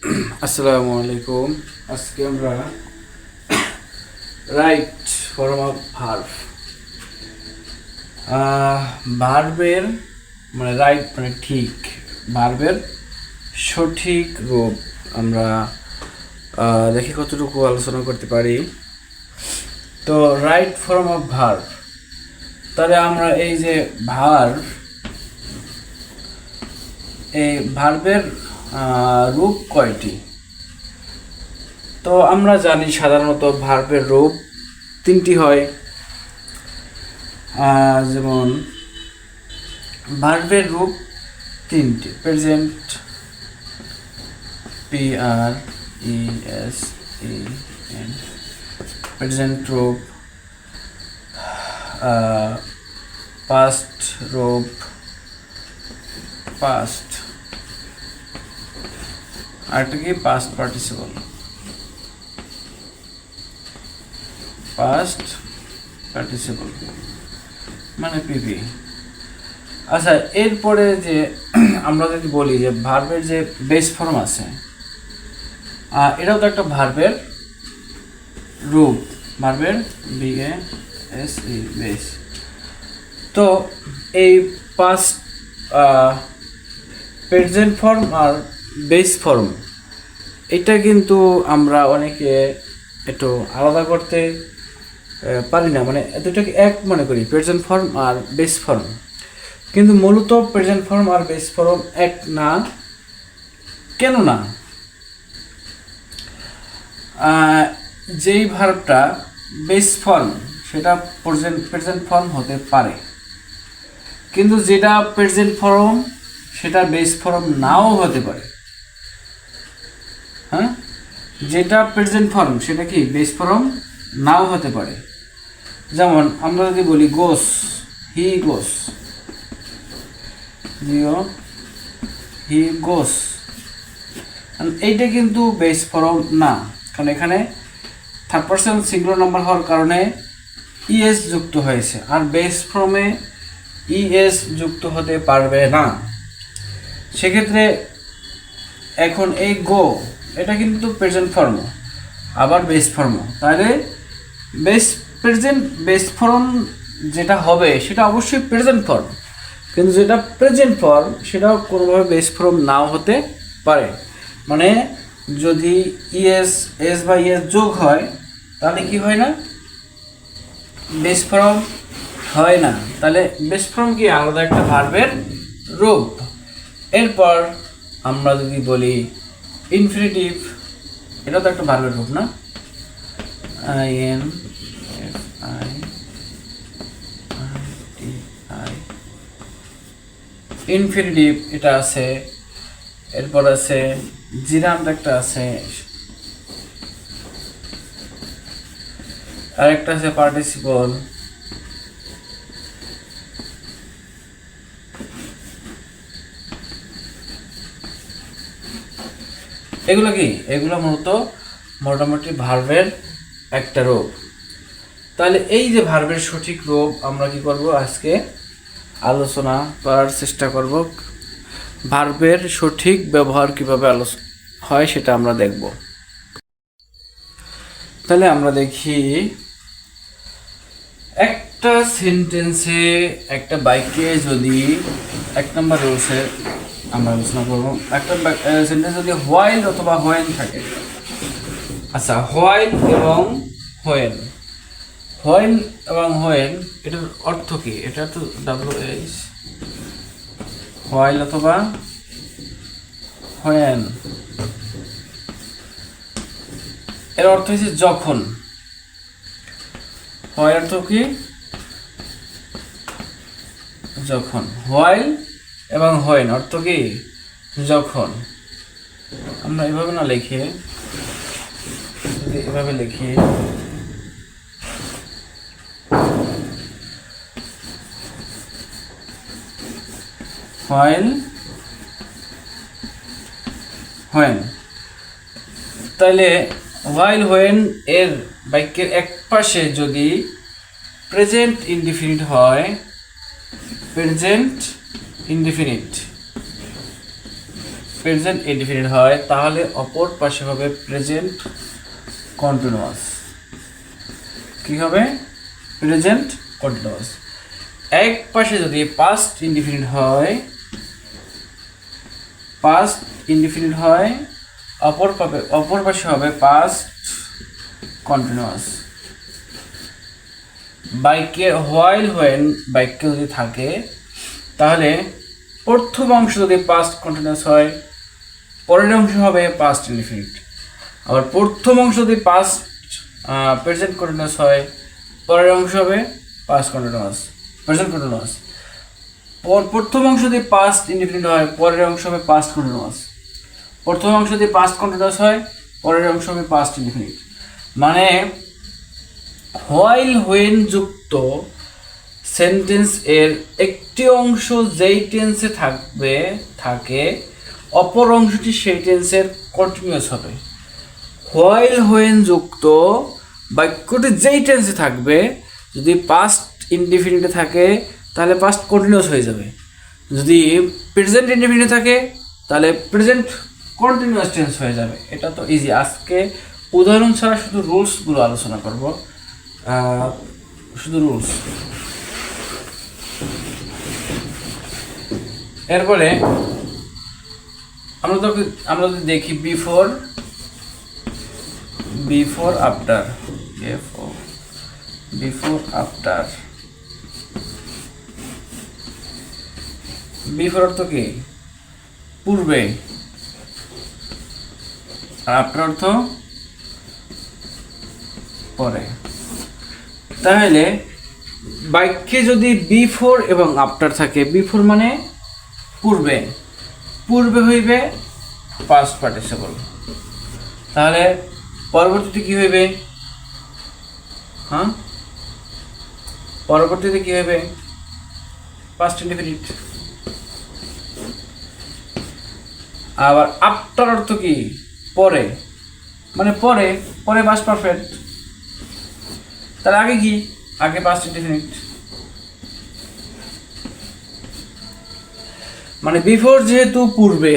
আসসালামু আলাইকুম। আজকে আমরা রাইট ফর্ম অফ ভার্ব, ভার্বের মানে রাইট মানে ঠিক, ভার্বের সঠিক রূপ আমরা দেখি কতটুকু আলোচনা করতে পারি। তো রাইট ফর্ম অফ ভার্ব, তাহলে আমরা এই যে ভার্ব, এই ভার্বের রূপ কয়টি? তো আমরা জানি সাধারণত ভার্বের রূপ তিনটি হয়। যেমন ভার্বের রূপ তিনটি: প্রেজেন্ট, PRESENT, প্রেজেন্ট রূপ, পাস্ট রূপ, পাস্ট, আরেকটা কি পাস্ট পার্টিসিপল, পাস্ট পার্টিসিপল মানে পিপি। আচ্ছা, এরপরে যে আমরা যদি বলি যে ভার্বের যে বেস ফর্ম আছে, এটাও তো একটা ভার্বের রূপ, ভার্বের BASE, বেস। তো এই পাস্ট, প্রেজেন্ট ফর্ম আর বেস ফর্ম, এটা কিন্তু আমরা অনেকে একটু আলাদা করতে পারি না, মানে দুটোকে এক মনে করি, প্রেজেন্ট ফর্ম আর বেস ফর্ম। কিন্তু মূলত প্রেজেন্ট ফর্ম আর বেস ফর্ম এক না। কেন না? যেই ভার্বটা বেস ফর্ম সেটা প্রেজেন্ট ফর্ম হতে পারে, কিন্তু যেটা প্রেজেন্ট ফর্ম সেটা বেস ফর্ম নাও হতে পারে। হ্যাঁ, যেটা প্রেজেন্ট ফর্ম সেটা কি বেস ফর্ম নাও হতে পারে। যেমন আমরা যদি বলি গোস, হি গোস, হি গোস, এইটা কিন্তু বেস ফর্ম না, কারণ এখানে থার্ড পারসন সিঙ্গুলার নাম্বার হওয়ার কারণে ইএস যুক্ত হয়েছে, আর বেস ফর্মে ইএস যুক্ত হতে পারবে না। সেক্ষেত্রে এখন এই গো, এটা কিন্তু প্রেজেন্ট ফর্ম আবার বেস ফর্ম, তাহলে বেস ফর্ম যেটা হবে সেটা অবশ্যই প্রেজেন্ট ফর্ম, কিন্তু যেটা প্রেজেন্ট ফর্ম সেটাও কোনোভাবে বেস ফর্ম নাও হতে পারে। মানে যদি এস বা ইএস যোগ হয় তাহলে কি হয় না, বেস ফর্ম হয় না। তাহলে বেস ফর্ম কি আলাদা একটা ভার্বের রূপ। এরপর আমরা যদি বলি ইনফিনিটিভ, এটা তো একটা ভার্বের রূপ না, ইনফিনিটিভ এটা আছে। এরপর আছে জিরান্ট, একটা আছে, আরেকটা আছে পার্টিসিপল। এগুলো কি? এগুলো মূলত মোটামুটি ভার্বের একটা রূপ। তাহলে এই যে ভার্বের সঠিক রূপ আমরা কি করব, আজকে আলোচনা করার চেষ্টা করব। ভার্বের সঠিক ব্যবহার কিভাবে হয় সেটা আমরা দেখব। তাহলে আমরা দেখি, একটা সেন্টেন্সে, একটা বাক্যে যদি এক নম্বর রুলসে আমরা আলোচনা করব, একটা সেন্টেন্স যদি হোয়াইল অথবা হোয়েন থাকে। আচ্ছা, হোয়াইল এবং হোয়েন, হোয়াইল এবং হোয়েন এটার অর্থ কি? এটা তো WH, হোয়াইল অথবা হোয়েন, এর অর্থ হচ্ছে যখন। হোয়াইল অর্থ কি? যখন। হোয়াইল এবং হোয়েন অর্থ কি? যখন। আমরা এভাবে না লিখে, যদি এভাবে লিখি, হোয়াইল হোয়েন, তাহলে হোয়াইল হোয়েন এর বাক্যের এক পাশে যদি প্রেজেন্ট ইনডিফিনিট হয়, প্রেজেন্ট ইনডিফিনিট, প্রেজেন্ট ইনডিফিনিট হয় তাহলে অপর পাশে হবে প্রেজেন্ট কন্টিনিউয়াস। কি হবে? Present continuous. এক পাশে যদি পাস্ট ইনডিফিনিট হয়, পাস্ট ইনডিফিনিট হয়, অপর পাশে হবে পাস্ট কন্টিনিউয়াস। বাক্যের হোয়াইল হোয়েন বাক্য যদি থাকে তাহলে প্রথম অংশ যদি পাস্ট কন্টিনিউয়াস হয়, পরের অংশ হবে পাস্ট ইনডিফিনিট। আবার প্রথম অংশ যদি পাস্ট প্রেজেন্ট কন্টিনিউয়াস হয়, পরের অংশ হবে পাস্ট কন্টিনিউয়াস, প্রেজেন্ট কন্টিনিউয়াস। প্রথম অংশ যদি পাস্ট ইনডিফিনিট হয়, পরের অংশ হবে পাস্ট কন্টিনিউয়াস। প্রথম অংশ যদি পাস্ট কন্টিনিউয়াস হয়, পরের অংশ হবে পাস্ট ইনডিফিনিট। মানে হোয়াইল হোয়েন যুক্ত সেন্টেন্স এর একটি অংশ যেই টেন্সে থাকে অপর অংশটি সেই টেন্সের কন্টিনিউয়াস হবে। হোয়াইল হোয়েন যুক্ত বাক্যটি যেই টেন্সে থাকবে, যদি পাস্ট ইনডিফিনিটে থাকে তাহলে পাস্ট কন্টিনিউয়াস হয়ে যাবে। যদি প্রেজেন্ট ইনডিফিনিটে থাকে তাহলে প্রেজেন্ট কন্টিনিউয়াস টেন্স হয়ে যাবে। এটা তো ইজি। আজকে উদাহরণ ছাড়া শুধু রুলসগুলো আলোচনা করব, শুধু রুলস। এরপরে আমরা যদি দেখি before after, before after. Before অর্থ কি? পূর্বে, আর আফটার অর্থ পরে। তাহলে বাক্যে যদি বিফোর এবং আফটার থাকে, বিফোর মানে পূর্বে, পূর্বে হইবে পাস্ট পার্টিসিপল, তাহলে পরবর্তীতে কি হইবে? পরবর্তীতে কি হবে? Past indefinite. আবার আফটার অর্থ কি? পরে, মানে পরে, পরে পাস্ট পারফেক্ট। তার আগে কি? আগে পাস্ট ইনডিফিনিট। মানে বিফোর যেহেতু পূর্বে,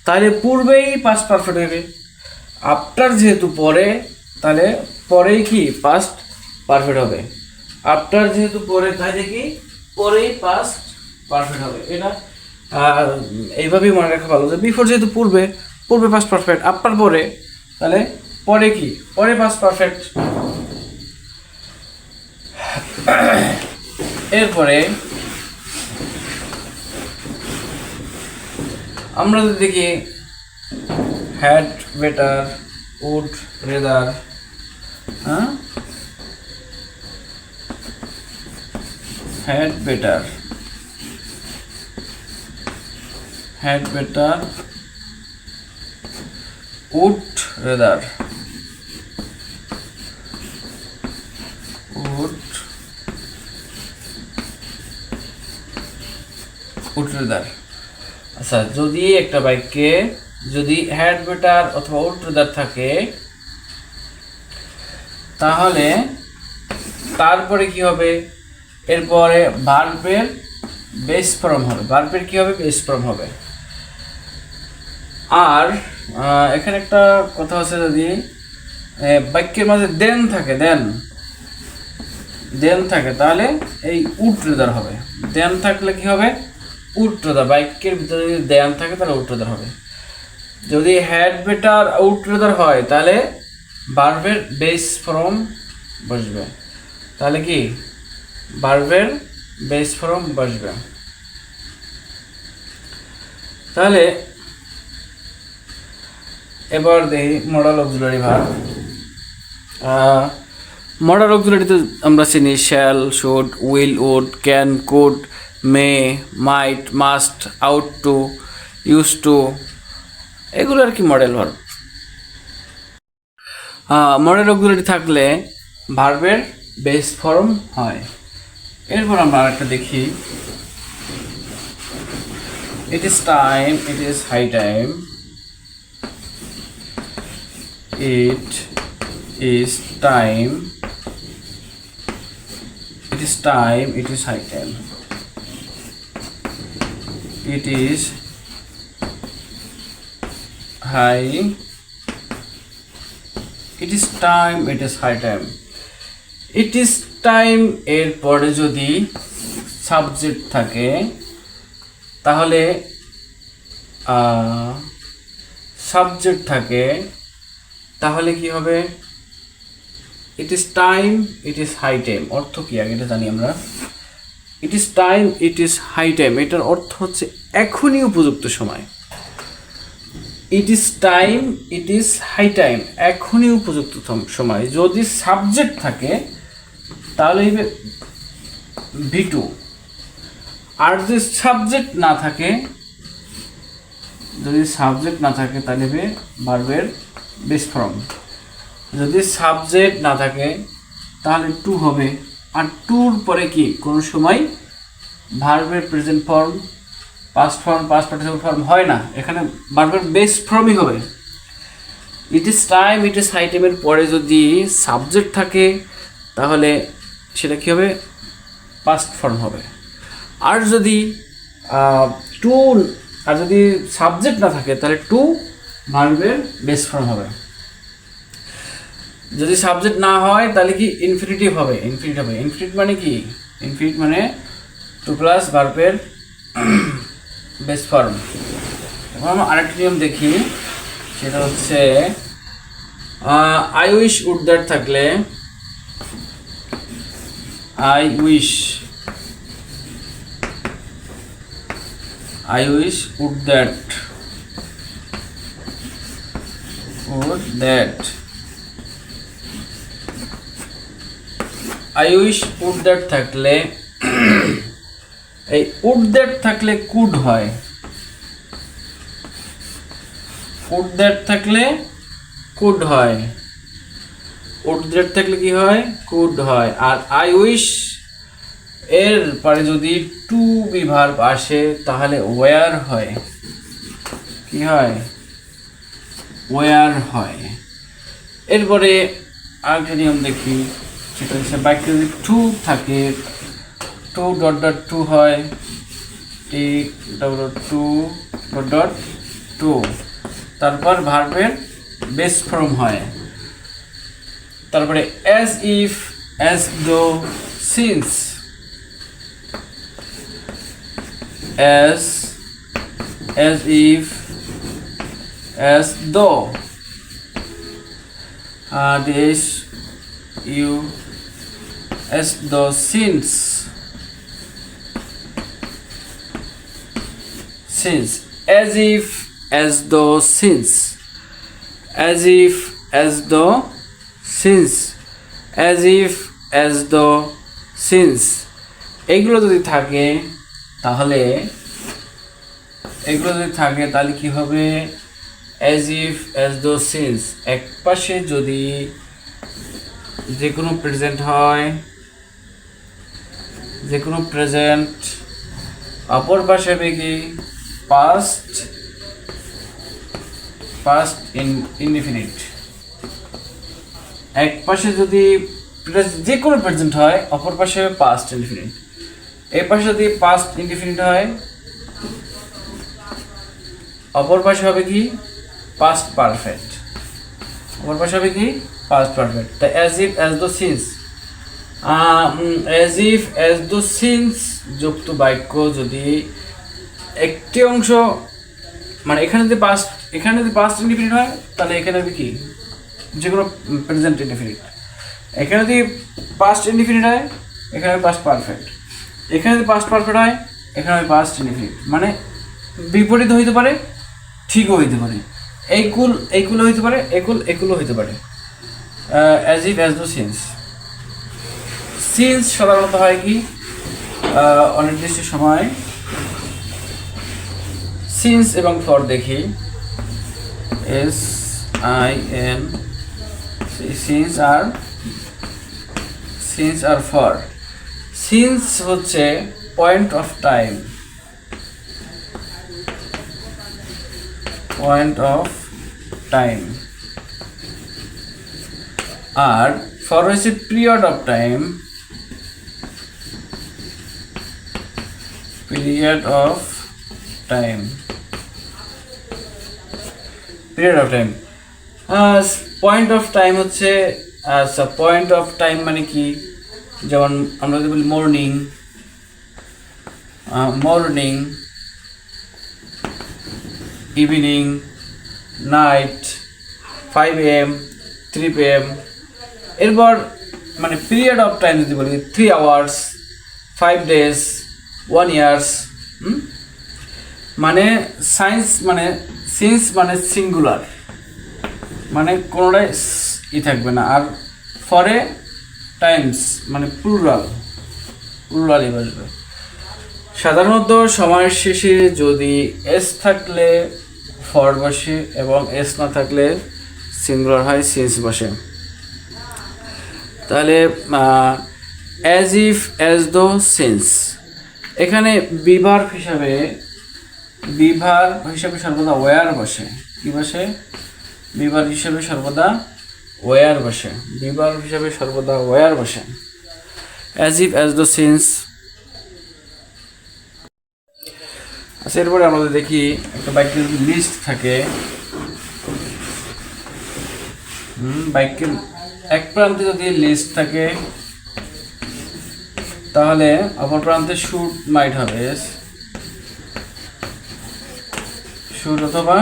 তাহলে পূর্বেই পাস্ট পারফেক্ট হবে। আফটার যেহেতু পরে, তাহলে পরেই কি? পাস্ট পারফেক্ট হবে। আফটার যেহেতু পরে, তাহলে কি? পরেই পাস্ট পারফেক্ট হবে। এটা এইভাবেই মনে রাখা ভালো যে বিফোর যেহেতু পূর্বে, পূর্বে পাস্ট পারফেক্ট, আফটার পরে, তাহলে পরে কি? পরে পাস্ট পারফেক্ট। এরপরে আমরা যদি দেখি had better, would rather, had better, had better, would rather, would rather. আচ্ছা, যদি একটা বাক্যে যদি হ্যাড বেটার অথবা উড রেদার থাকে, তাহলে তারপরে কি হবে? এরপরে ভার্বের বেস ফর্ম হবে। ভার্বের কি হবে? বেস ফর্ম হবে। আর এখানে একটা কথা আছে, যদি বাক্যের মাঝে দেন থাকে, দেন থাকে, তাহলে এই উড রেদার হবে। দেন থাকলে কি হবে? Would rather. বাক্যের ভিতরে যদি দেন থাকে তাহলে উড রেদার হবে। যদি হ্যাড বেটার উড রেদার হয় তাহলে ভার্বের বেস ফর্ম বসবে। তাহলে কি? ভার্বের বেস ফর্ম বসবে। তাহলে এবার দেখি মডাল অক্সিলারি ভার্ব। মডাল অক্সিলারিতে আমরা চিনি shall, should, will, would, can, could, may, might, must, ought to, used to, এগুলো আর কি মডেল ভার্ব। মডেল অক্সিলারি থাকলে ভার্বের বেস ফর্ম হয়। এরপর আমরা আরেকটা দেখি, it is time, it is high time, it is time, it is time, it is high time, it is high, it is time, it is high time. It is time এর পরে যদি subject থাকে তাহলে কি হবে? It is time, it is high time অর্থ কি আগে এটা জানি আমরা। It is time, it is high time এটার অর্থ হচ্ছে এখনই উপযুক্ত সময়। It is time, it is high time এখনই উপযুক্ত সময়। যদি সাবজেক্ট থাকে তাহলে V2, আর যদি সাবজেক্ট না থাকে তাহলে হবে ভার্বের বেস ফর্ম। যদি সাবজেক্ট না থাকে তাহলে টু হবে, আর টুর পরে কি কোনো সময় ভার্বের present form, past form, past participle form হয় না, এখানে ভার্বের বেস ফর্মই হবে। It is time, it is high টাইমের পরে যদি সাবজেক্ট থাকে তাহলে সেটা কী হবে? পাস্ট ফর্ম হবে। আর যদি সাবজেক্ট না থাকে তাহলে টু ভার্বের বেস ফর্ম হবে। যদি সাবজেক্ট না হয় তাহলে কি ইনফিনিটিভ হবে। ইনফিনিট মানে কি? ইনফিনিট মানে টু প্লাস ভার্বের বেস ফর্ম। এখন আমরা আরেকটি নিয়ম দেখি, সেটা হচ্ছে আই উইশ উড দ্যাট থাকলে I wish would that I wish would that থাকলে এই would that থাকলে could হয়, would that থাকলে could হয়, would that থাকলে কি হয়? could হয়। আর I wish এর পরে যদি টু বি ভার্ব আসে তাহলে ওয়ার হয়। কি হয়? ওয়ার হয়। এরপরে আরেকটা নিয়ম দেখি, সেটা হচ্ছে বাক্যে যদি টু থাকে, টু ডট ডট টু হয়, T dot to dot dot to, তারপর ভার্বের বেস ফর্ম হয়। তারপরে as if, as though, since, as if, as though, this, you, as though, since, as if, as though, since, as if, as though, since, as if, as though, since এগুলো যদি থাকে তাহলে কি হবে? as if, as though, since এক পাশে যদি যে কোনো প্রেজেন্ট হয়, যে কোনো প্রেজেন্ট, অপর পাশে হবে কি? Past indefinite. এক পাশে যদি যে কোনো প্রেজেন্ট হয়, অপর পাশে হবে পাস্ট ইনডিফিনিট। এই পাশে যদি পাস্ট ইনডিফিনিট হয়, অপর পাশে হবে কি? Past perfect. অপর পাশে হবে কি? Past perfect. তাই as if, as though, since, as if, as though, since যুক্ত বাক্য যদি একটি অংশ, মানে এখানে যদি পাস্ট ইনডিফিনিট হয় তাহলে এখানে হবে কি? যে কোনো প্রেজেন্ট ইনডিফিনিট। এখানে যদি পাস্ট ইনডিফিনিট হয় এখানে হবে পাস্ট পারফেক্ট। এখানে যদি পাস্ট পারফেক্ট হয় এখানে হবে পাস্ট ইনডিফিনিট। মানে বিপরীত হইতে পারে, ঠিকও হইতে পারে, এইকুলও হইতে পারে, একুলও হইতে পারে। As if, as though, since সাধারণত হয় কি? অনির্দিষ্ট সময়। সিন্স এবং ফর দেখি, SIN, সিন্স আর ফর। সিন্স হচ্ছে পয়েন্ট অফ টাইম, আর ফর হচ্ছে period of time, period of time. Point of time হচ্ছে, আচ্ছা পয়েন্ট অফ টাইম মানে কি, যেমন আমরা যদি বলি morning, morning, evening, night, 5 AM, 3 PM। এরপর মানে পিরিয়ড অফ টাইম যদি বলি 3 hours, 5 days, 1 years। মানে সায়েন্স মানে সিন্স মানে সিঙ্গুলার, মানে কোনোটাই থাকবে না। আর ফরে টাইমস মানে প্লুরালই বসবে। সাধারণত সময়ের শেষে যদি এস থাকলে ফর বসে এবং এস না থাকলে সিঙ্গুলার হয়, সিন্স বসে। তাহলে as if, as though, since. এখানে বিভার হিসাবে সর্বদা ওয়ার বসে। কি বসে? বিভার হিসাবে সর্বদা ওয়ার বসে। বিভার হিসাবে সর্বদা ওয়ার বসে। As if, as though, since. আচ্ছা, এরপরে আমাদের দেখি একটা বাক্যের লিস্ট থাকে। বাক্যের এক প্রান্তে যদি লিস্ট থাকে তাহলে অপর প্রান্তে শুড মাইট হবে। শুড অথবা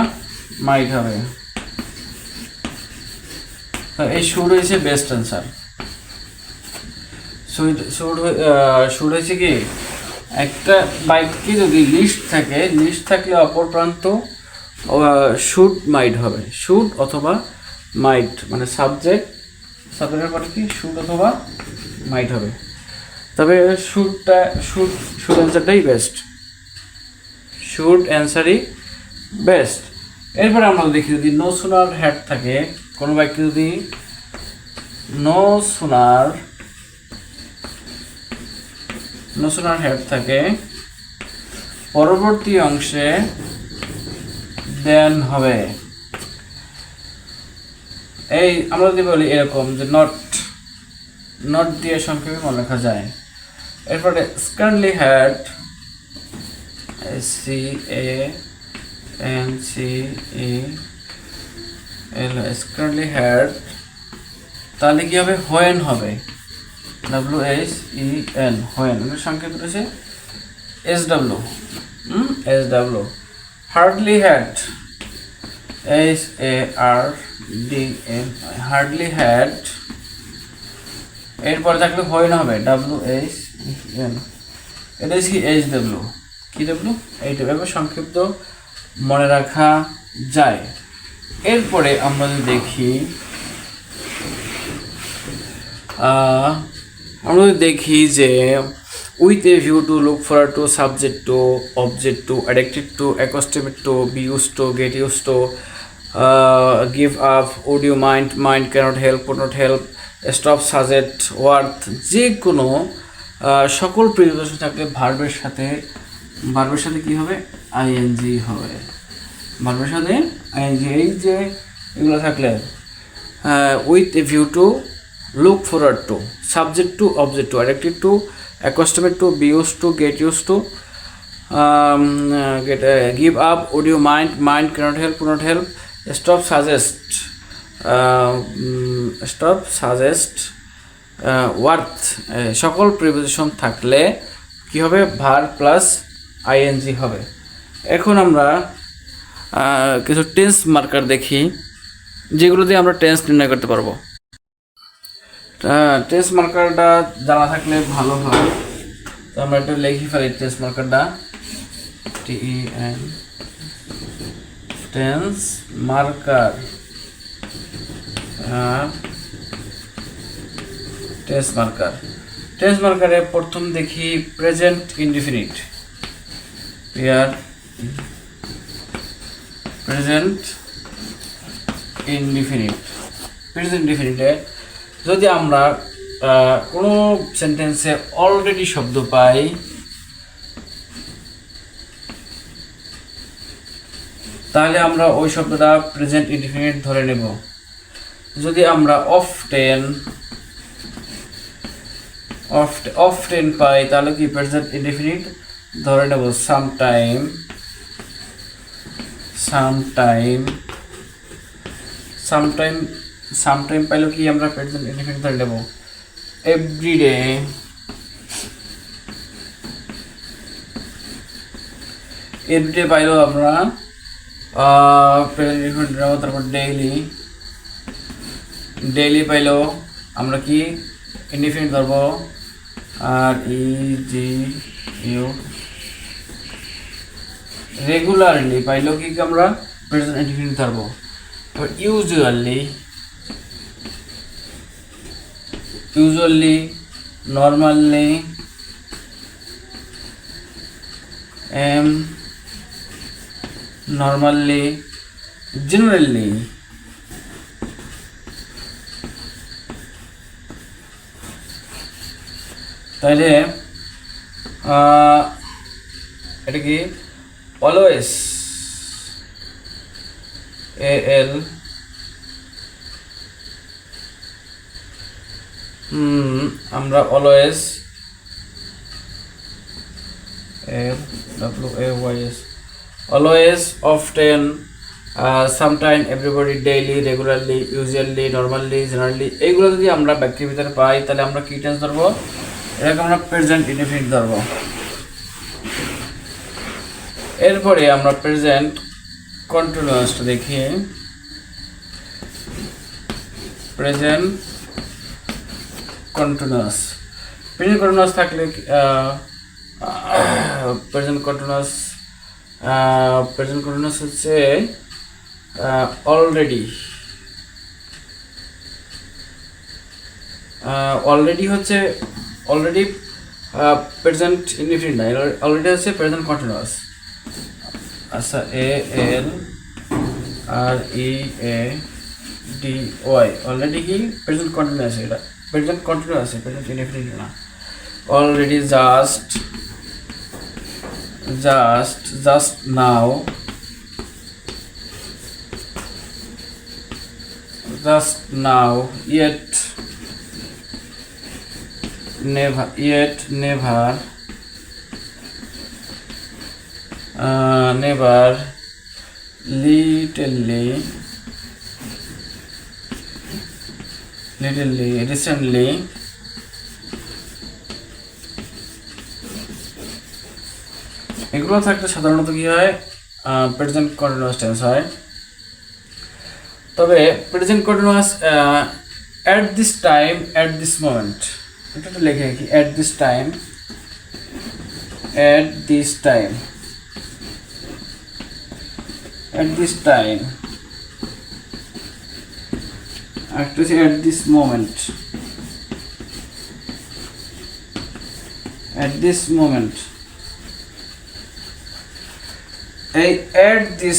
মাইট হবে। এই শুড হয়েছে বেস্ট অ্যান্সার। শুড হয়েছে কি, একটা বাক্যে যদি লিস্ট থাকে, লিস্ট থাকলে অপর প্রান্ত শুড মাইট হবে। শুড অথবা মাইট মানে সাবজেক্টের পরে কি শুড অথবা মাইট হবে। তবে শুড অ্যান্সারটাই বেস্ট। শুড অ্যান্সারই বেস্ট। এরপরে আমরা দেখি যদি নো সুনার হ্যাড থাকে, কোনো বাক্যে যদি নো সুনার হ্যাড থাকে, পরবর্তী অংশে দেন হবে। এই আমরা যদি বলি এরকম যে নট দিয়ে সংক্ষেপে মনে লেখা যায়। এরপরে স্কার্লি হ্যাড, SCANCEL, স্কার্লি হ্যাড, তাহলে কি হবে? হোয়েন হবে। WHEN, when. সংক্ষেপ রয়েছে SW। Hardly had, HARDLY, hardly had. এরপরে থাকলে হোয়েন হবে WHEN। এটা হচ্ছে কি HW, কি W, এইটা। এবার সংক্ষিপ্ত মনে রাখা যায়। এরপরে আমরা যদি দেখি যে with a view to, look forward to, subject to, object to, adjective to, accustomed to, be used to, get used to, give up, would you mind, can't help, could not help, stop, suggest, worth, যে কোনো সকল preposition থাকলে ভার্বের সাথে কি হবে? ING হবে। ভার্বের সাথে আইএনজি। এই যে এগুলো থাকলে with a view to, look forward to, subject to, object to, adjective to, accustomed to, be used to, get used to, give up, would you mind, cannot help, could not help, stop, suggest, worth, সকল preposition থাকলে কি হবে? Verb plus ING হবে। এখন আমরা কিছু tense marker দেখি যেগুলো দিয়ে আমরা টেন্স নির্ণয় করতে পারবো। টেন্স মার্কারটা জানা থাকলে ভালো হয়। তো আমরা একটু লিখে ফেলি টেন্স মার্কারটা। TEN, tense marker. টেন্স মার্কারে প্রথম দেখি প্রেজেন্ট ইনডিফিনিট। প্রেজেন্ট ইনডিফিনিটে যদি আমরা কোনো সেন্টেন্সে অলরেডি শব্দ পাই, তাহলে আমরা ওই শব্দটা প্রেজেন্ট ইনডিফিনিট ধরে নেব। যদি আমরা অফটেন পাই তাহলে কি প্রেজেন্ট ইনডিফিনিট ধরে নেব। সামটাইম, সামটাইম পাইলো কি আমরা প্রেজেন্ট ইনডিফিনিট ধরে নেব। এভরিডে, এভরিডে পাইলো আমরা প্রেজেন্ট ইনডিফিনিট নেব। তারপর ডেইলি পাইলো আমরা কি ইনডিফিনিট ধরবো, আর ইউ। রেগুলারলি পাইলো কি আমরা প্রেজেন্ট ইনডিফিনিট ধরবো। তারপর ইউজুয়ালি, নর্মালি, নর্মালি, জেনারেলি। তাহলে এটা কি অলওয়েজ, AL, আমরা always, WAYS, always, often, sometime, everybody, daily, regularly, usually, normally, generally, এইগুলো যদি আমরা বাক্যের ভিতরে পাই তাহলে আমরা কি টেন্স ধরবো, এটাকে আমরা প্রেজেন্ট ইনডিফিনিট ধরবো। এরপরে আমরা প্রেজেন্ট কন্টিনিউয়াসটা দেখি। প্রেজেন্ট কন্টিনিউয়াস থাকলে প্রেজেন্ট কন্টিনিউয়াস হচ্ছে অলরেডি প্রেজেন্ট ইনডিফিনিট না, অলরেডি হচ্ছে প্রেজেন্ট কন্টিনিউয়াস। আচ্ছা, ALREADY, অলরেডি কি প্রেজেন্ট কন্টিনিউয়াস, এটা প্রেজেন্ট কন্টিনিউয়াস, প্রেজেন্ট ইনডিফিনিট না। Already, just now, yet, never, never, littlely, recently, এগুলো থাকলে সাধারণত কি হয়, প্রেজেন্ট কন্টিনিউয়াস টেন্স হয়। তবে present continuous at this time, at this moment, এটা তো লিখে রাখি, at this time, actually at this moment, এই at this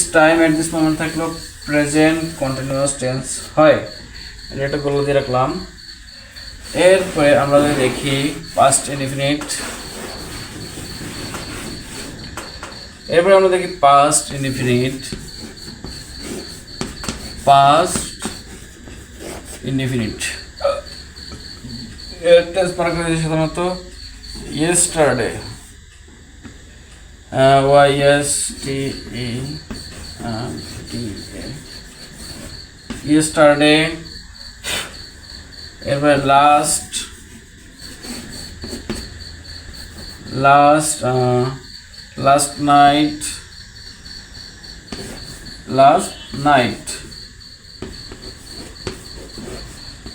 moment থাকলো প্রেজেন্ট কন্টিনিউয়াস টেন্স হয়। এটা গুলো দিয়ে রাখলাম। এরপরে আমরা দেখি পাস্ট ইনডিফিনিট। পাস্ট ইনডিফিনিট এর টেন্স পারা করে সাধারণত ইয়েস্টারডে, yesterday, এরপরে last night,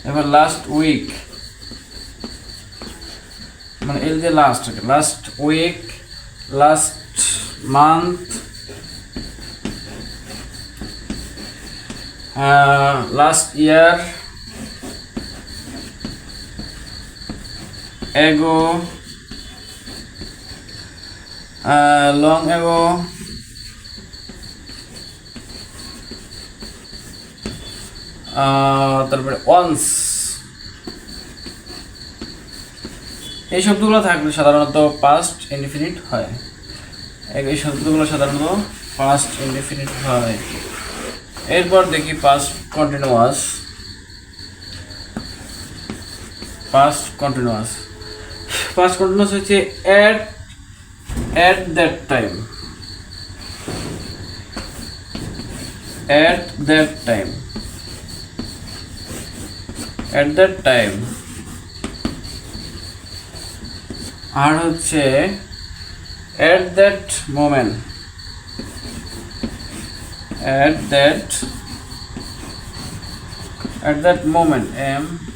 এবার last week, মানে এর যে last week, last month, last year, ago, long ago, তারপরে once, এই শব্দগুলো থাকলে সাধারণত পাস্ট ইনডিফিনিট হয়। এই শব্দগুলো সাধারণত পাস্ট ইনডিফিনিট হয়। এরপর দেখি পাস্ট কন্টিনিউয়াস। পাস্ট কন্টিনিউয়াস হচ্ছে at that time, at that time, আর হচ্ছে at that moment, at that moment, MOENT,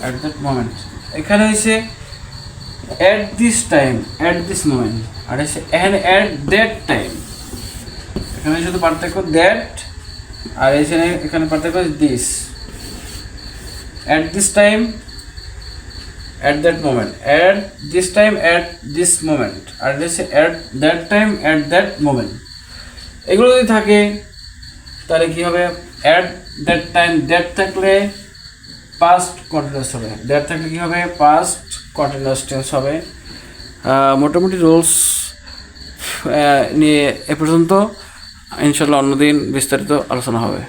at that moment. এখানে হচ্ছে at this time, at this moment, আর হচ্ছে অ্যাট দ্যাট টাইম। এখানে শুধু পার্থক্য দ্যাট, আর এখানে পার্থক্য this. At this time, at that moment, at this time, at this moment, আর হচ্ছে at that time, at that moment. এগুলো যদি থাকে তাহলে কী হবে? অ্যাট দ্যাট টাইম, দ্যাট থাকলে পাস্ট কন্টিনিউয়াস হবে, দ্যাট থাকলে কী হবে? পাস্ট কন্টিনিউয়াস টেন্স হবে। মোটামুটি রুলস নিয়ে এ পর্যন্ত, ইনশাল্লাহ অন্যদিন বিস্তারিত আলোচনা হবে।